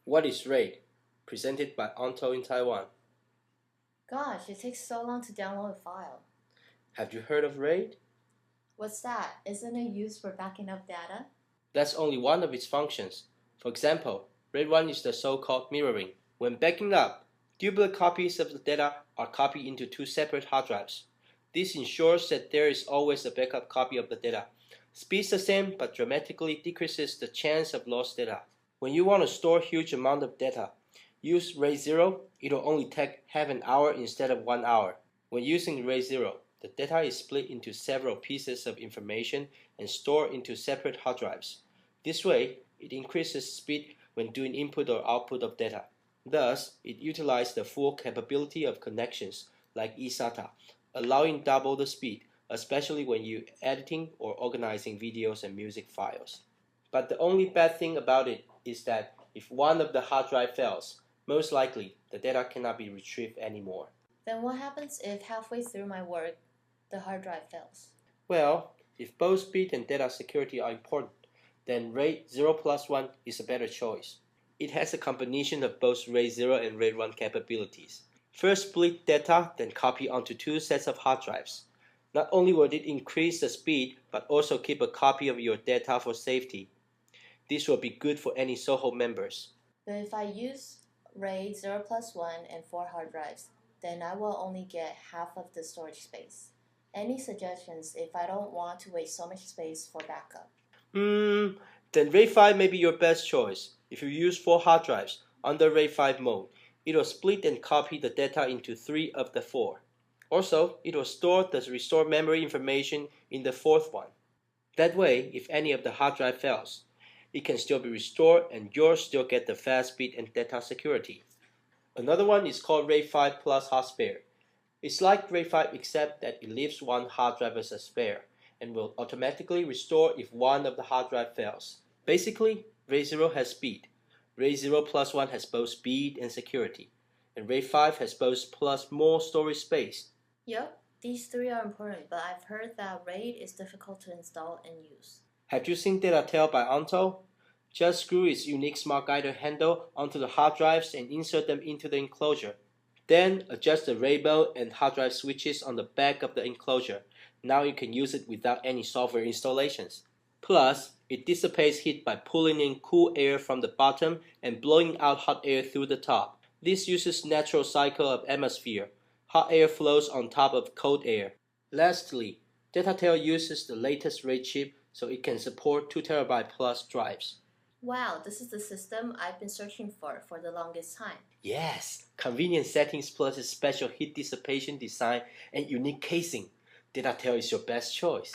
What is RAID? Presented by Onto in Taiwan. Gosh, it takes so long to download a file. Have you heard of RAID? What's that? Isn't it used for backing up data? That's only one of its functions. For example, RAID 1 is the so-called mirroring. When backing up, duplicate copies of the data are copied into two separate hard drives. This ensures that there is always a backup copy of the data. Speed's the same, but dramatically decreases the chance of lost data. When you want to store a huge amount of data, use RAID 0. It'll only take half an hour instead of 1 hour. When using RAID 0, the data is split into several pieces of information and stored into separate hard drives. This way, it increases speed when doing input or output of data. Thus, it utilizes the full capability of connections like eSATA, allowing double the speed, especially when you're editing or organizing videos and music files. But the only bad thing about it is that if one of the hard drive fails, most likely the data cannot be retrieved anymore. Then what happens if halfway through my work, the hard drive fails? Well, if both speed and data security are important, then RAID 0+1 is a better choice. It has a combination of both RAID 0 and RAID 1 capabilities. First, split data, then copy onto two sets of hard drives. Not only will it increase the speed, but also keep a copy of your data for safety. This will be good for any Soho members. But if I use RAID 0 plus 1 and 4 hard drives, then I will only get half of the storage space. Any suggestions if I don't want to waste so much space for backup? Then RAID 5 may be your best choice. If you use 4 hard drives under RAID 5 mode, it will split and copy the data into 3 of the 4. Also, it will store the restored memory information in the 4th one. That way, if any of the hard drive fails, it can still be restored and you'll still get the fast speed and data security. Another one is called RAID 5 plus hard spare. It's like RAID 5 except that it leaves one hard drive as a spare and will automatically restore if one of the hard drive fails. Basically, RAID 0 has speed. RAID 0+1 has both speed and security. And RAID 5 has both plus more storage space. Yep, these three are important, but I've heard that RAID is difficult to install and use. Have you seen DataTel by Onto? Just screw its unique Smart Guider handle onto the hard drives and insert them into the enclosure. Then adjust the RAID mode and hard drive switches on the back of the enclosure. Now you can use it without any software installations. Plus, it dissipates heat by pulling in cool air from the bottom and blowing out hot air through the top. This uses natural cycle of atmosphere. Hot air flows on top of cold air. Lastly, DataTel uses the latest RAID chip so it can support 2TB plus drives. Wow, this is the system I've been searching for the longest time. Yes, convenient settings plus its special heat dissipation design and unique casing. DataTel is your best choice.